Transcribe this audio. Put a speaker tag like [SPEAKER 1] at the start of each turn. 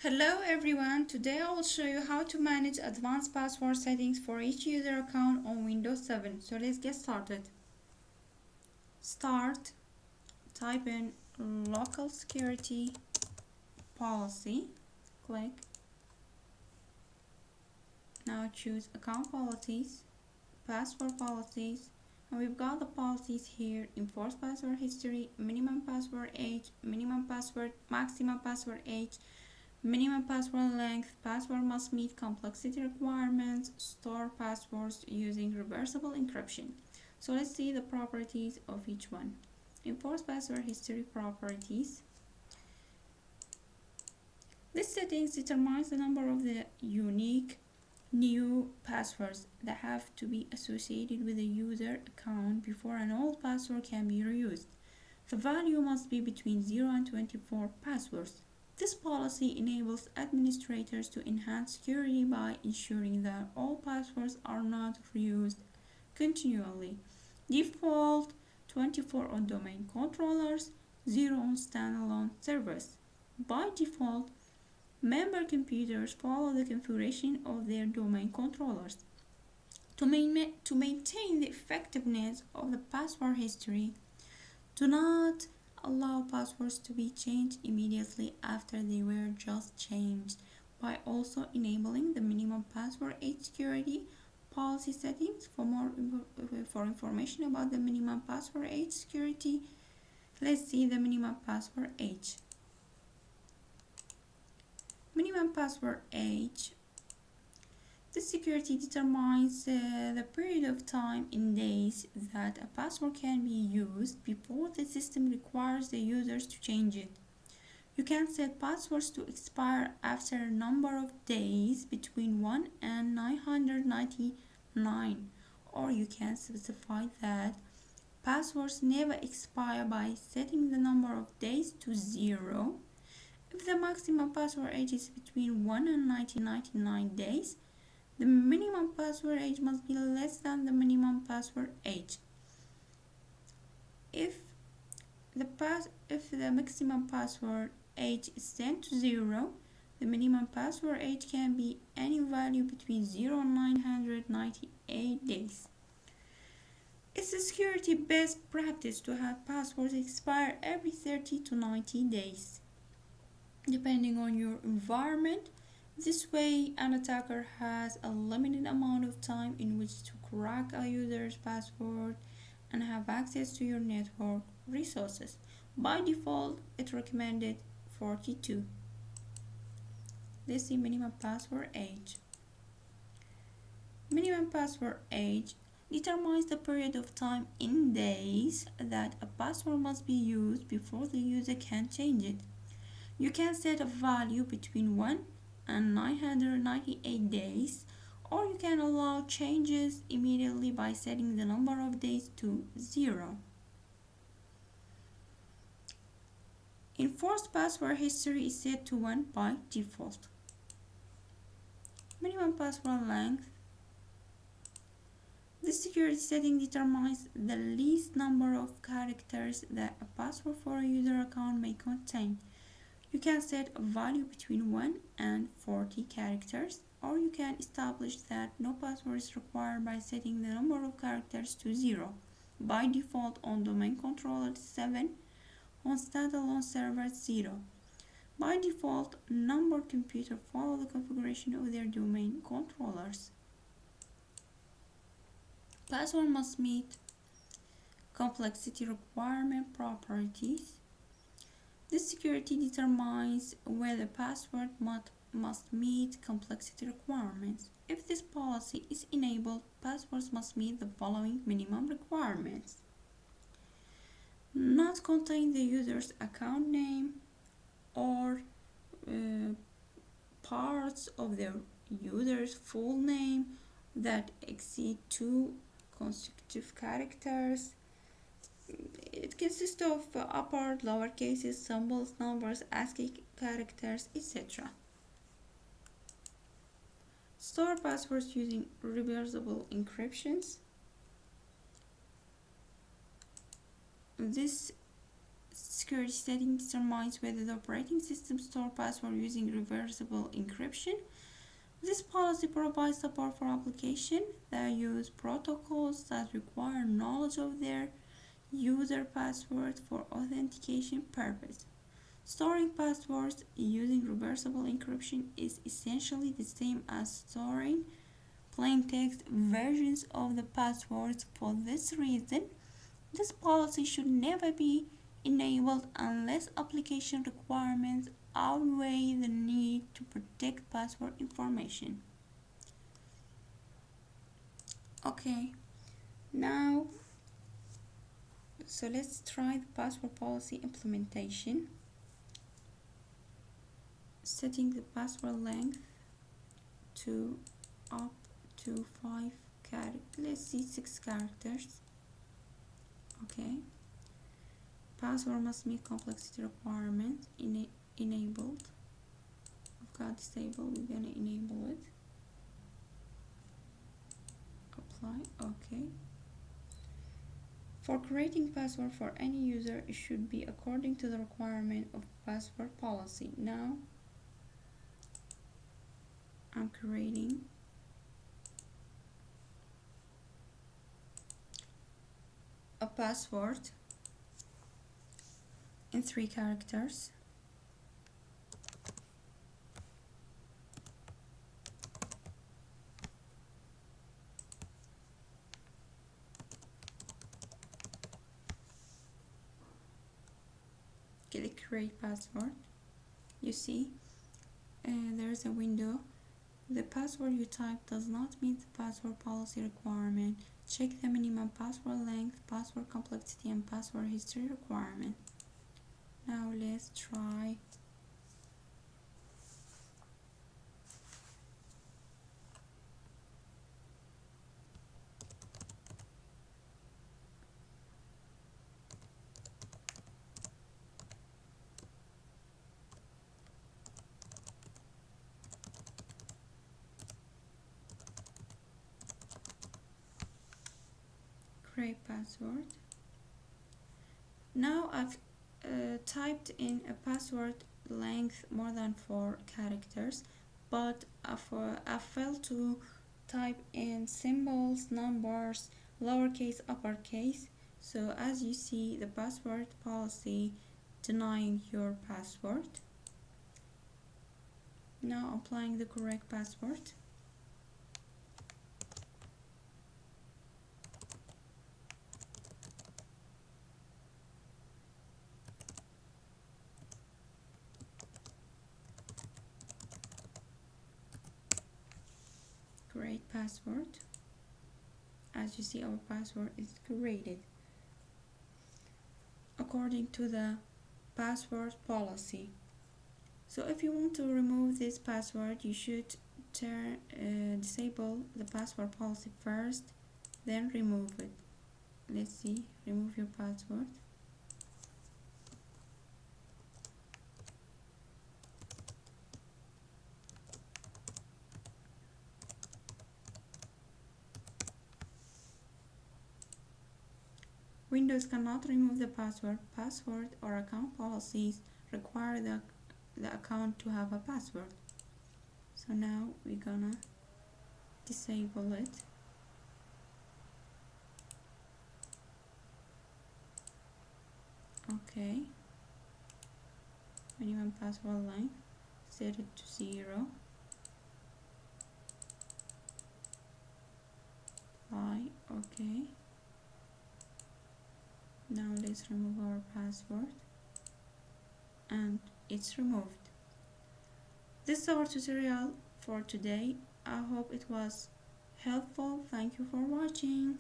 [SPEAKER 1] Hello everyone, today I will show you how to manage advanced password settings for each user account on Windows 7. So let's get started. Start, type in local security policy, click. Now choose account policies, password policies, and we've got the policies here: enforced password history, minimum password age, minimum password, maximum password age, minimum password length, password must meet complexity requirements, store passwords using reversible encryption. So let's see the properties of each one. Enforced password history properties. This settings determines the number of the unique new passwords that have to be associated with a user account before an old password can be reused. The value must be between 0 and 24 passwords. This policy enables administrators to enhance security by ensuring that all passwords are not reused continually. Default 24 on domain controllers, 0 on standalone servers. By default, member computers follow the configuration of their domain controllers. To maintain the effectiveness of the password history, do not allow passwords to be changed immediately after they were just changed by also enabling the minimum password age security policy settings. For information about the minimum password age security, let's see the minimum password age. Minimum password age. This security determines the period of time in days that a password can be used before the system requires the users to change it. You can set passwords to expire after a number of days between 1 and 999, or you can specify that passwords never expire by setting the number of days to 0. If the maximum password age is between 1 and 1999 days, the minimum password age must be less than the minimum password age. If the maximum password age is set to 0, the minimum password age can be any value between 0 and 998 days. It's a security best practice to have passwords expire every 30 to 90 days, depending on your environment. This way, an attacker has a limited amount of time in which to crack a user's password and have access to your network resources. By default, it's recommended 42. Let's see minimum password age. Minimum password age determines the period of time in days that a password must be used before the user can change it. You can set a value between 1 and 998 days, or you can allow changes immediately by setting the number of days to 0. Enforced password history is set to 1 by default. Minimum password length. This security setting determines the least number of characters that a password for a user account may contain. You can set a value between 1 and 40 characters, or you can establish that no password is required by setting the number of characters to 0. By default on domain controller 7, on standalone server 0. By default, number computers follow the configuration of their domain controllers. Password must meet complexity requirement properties. This security determines whether password must meet complexity requirements. If this policy is enabled, passwords must meet the following minimum requirements: not contain the user's account name or parts of the user's full name that exceed 2 consecutive characters. It consists of upper, lower cases, symbols, numbers, ASCII characters, etc. Store passwords using reversible encryptions. This security setting determines whether the operating system stores password using reversible encryption. This policy provides support for applications that use protocols that require knowledge of their user password for authentication purposes. Storing passwords using reversible encryption is essentially the same as storing plain text versions of the passwords. For this reason, this policy should never be enabled unless application requirements outweigh the need to protect password information. Okay, now let's try the password policy implementation. Setting the password length to up to 5 characters. Let's see 6 characters. Okay. Password must meet complexity requirements. Enabled. I've got disabled. We're gonna enable it. Apply. Okay. For creating password for any user, it should be according to the requirement of password policy. Now I'm creating a password in 3 characters. Click create password. You see there's a window. The password you type does not meet the password policy requirement. Check the minimum password length, password complexity, and password history requirement. Now let's try. Create password. Now I've typed in a password length more than 4 characters, but I failed to type in symbols, numbers, lowercase, uppercase. So as you see, the password policy denying your password. Now applying the correct password. Create password. As you see, our password is created according to the password policy. So if you want to remove this password, you should disable the password policy first, then remove it. Let's see, remove your password. Windows cannot remove the password. Password or account policies require the account to have a password. So now we're gonna disable it. Okay. Minimum password length, set it to 0. Apply. Okay. Now let's remove our password, and it's removed. This is our tutorial for today. I hope it was helpful. Thank you for watching.